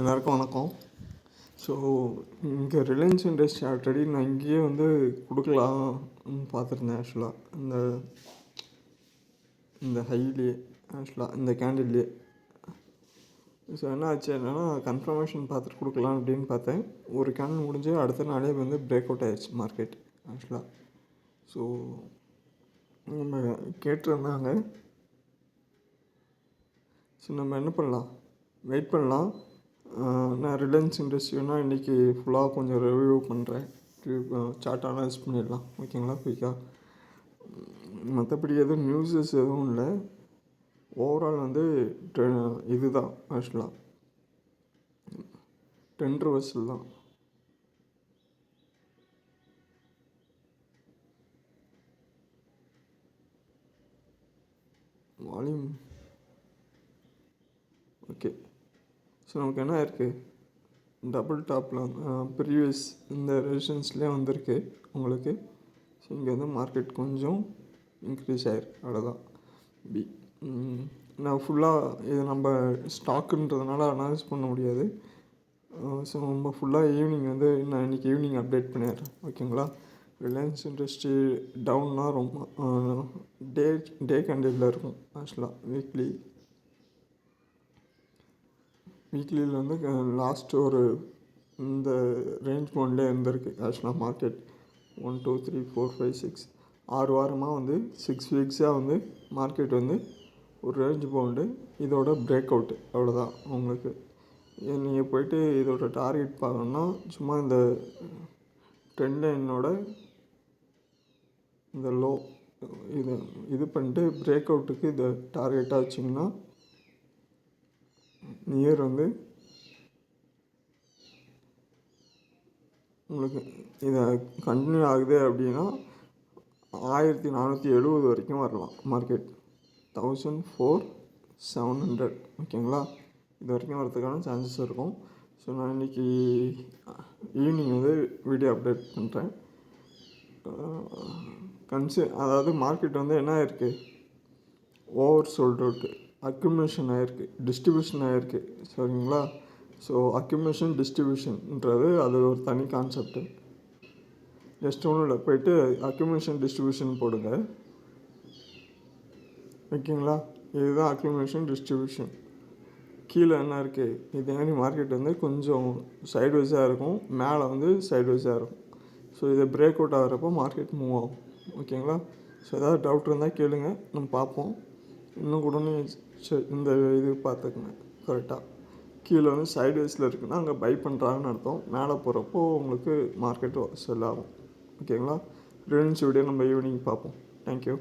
எல்லாருக்கும் வணக்கம். ஸோ இங்கே ரிலையன்ஸ் இண்டஸ்ட்ரி ஆல்ரெடி நான் இங்கேயே வந்து கொடுக்கலாம் பார்த்துருந்தேன். ஆக்சுவலாக இந்த ஹைலே ஆக்சுவலாக இந்த கேண்டில்லே. ஸோ என்ன ஆச்சு என்னென்னா கன்ஃபர்மேஷன் பார்த்துட்டு கொடுக்கலாம் அப்படின்னு பார்த்தேன். ஒரு கேண்டில் முடிஞ்சு அடுத்த நாளே வந்து பிரேக் அவுட் ஆகிடுச்சு மார்க்கெட் ஆக்சுவலாக. ஸோ நம்ம கேட்டிருந்தாங்க. ஸோ நம்ம என்ன பண்ணலாம், வெயிட் பண்ணலாம். நான் ரிலையன்ஸ் இண்டஸ்ட்ரினா இன்றைக்கி ஃபுல்லாக கொஞ்சம் ரிவ்யூ பண்ணுறேன். சார்ட் அனலைஸ் பண்ணிடலாம், ஓகேங்களா, குயிக்காக. மற்றபடி எதுவும் நியூஸஸ் எதுவும் இல்லை. ஓவரால் வந்து இதுதான் ஆக்சுவலாக ட்ரெண்ட் ரிவர்சல் தான். Volume okay. ஸோ நமக்கு என்ன இருக்குது, டபுள் டாப்பில் ப்ரீவியஸ் இந்த ரெசிஸ்டன்ஸ்லேயே வந்திருக்கு உங்களுக்கு. ஸோ இங்கே வந்து மார்க்கெட் கொஞ்சம் இன்க்ரீஸ் ஆகிருக்கு, அவ்வளோதான். நான் ஃபுல்லாக இது நம்ம ஸ்டாக்குன்றதுனால அனலைஸ் பண்ண முடியாது. ஸோ நம்ம ஃபுல்லாக ஈவினிங் வந்து நான் இன்றைக்கி ஈவினிங் அப்டேட் பண்ணிடுறேன், ஓகேங்களா. ரிலையன்ஸ் இண்டஸ்ட்ரி டவுன்னா ரொம்ப டே கேண்டில் இருக்கும் ஆக்சுவலாக. வீக்லியில் வந்து லாஸ்ட் ஒரு இந்த ரேஞ்ச் பவுண்ட்லேயே இருந்திருக்கு ஆக்சுவலாக மார்க்கெட். 1 2 3 4 5 6 6 வாரமாக வந்து 6 வீக்ஸாக வந்து மார்க்கெட் வந்து ஒரு ரேஞ்ச் பவுண்டு, இதோட பிரேக் அவுட்டு, அவ்வளோதான். உங்களுக்கு நீங்கள் போய்ட்டு இதோட டார்கெட் பார்க்கணுன்னா சும்மா இந்த ட்ரெண்ட் லைனோட இந்த லோ இது பண்ணிட்டு பிரேக் அவுட்டுக்கு இதை டார்கெட்டாக வச்சிங்கன்னா நியர் வந்து உங்களுக்கு இதை கண்டினியூ ஆகுது அப்படின்னா 1470 வரைக்கும் வரலாம் மார்க்கெட். 14,700, ஓகேங்களா. இது வரைக்கும் வரதுக்கான சான்சஸ் இருக்கும். ஸோ நான் இன்றைக்கி ஈவினிங் வந்து வீடியோ அப்டேட் பண்ணுறேன். அதாவது மார்க்கெட் வந்து என்ன ஆயிருக்கு, ஓவர் சோல்ட் அவுட்டு, அக்யூமுலேஷன் ஆகிருக்கு, டிஸ்ட்ரிபியூஷன் ஆகிருக்கு, சரிங்களா. ஸோ அக்யூமுலேஷன் டிஸ்ட்ரிபியூஷன்ன்றது அது ஒரு தனி கான்செப்ட்டு. ஜஸ்ட் ஒன்றும் இல்லை, போய்ட்டு அக்யூமுலேஷன் டிஸ்ட்ரிபியூஷன் போடுங்க, ஓகேங்களா. இதுதான் அக்யூமுலேஷன் டிஸ்ட்ரிபியூஷன். கீழே என்ன இருக்குது, இதே மாதிரி மார்க்கெட் வந்து கொஞ்சம் சைட்வைஸாக இருக்கும், மேலே வந்து சைட்வைஸாக இருக்கும். ஸோ இதை பிரேக் அவுட் ஆகிறப்போ மார்க்கெட் மூவ் ஆகும், ஓகேங்களா. ஸோ ஏதாவது டவுட் இருந்தால் கேளுங்க, நம்ம பார்ப்போம். இன்னும் கூட இந்த இது பார்த்துக்குங்க கரெக்டாக. கீழே வந்து சைட்வைஸில் இருக்குன்னா அங்கே பை பண்ணுறாங்கன்னு அர்த்தம். மேலே போகிறப்போ உங்களுக்கு மார்க்கெட் செல் ஆகும், ஓகேங்களா. ரிலையன்ஸ் வீடியோ நம்ம ஈவினிங் பார்ப்போம். தேங்க்யூ.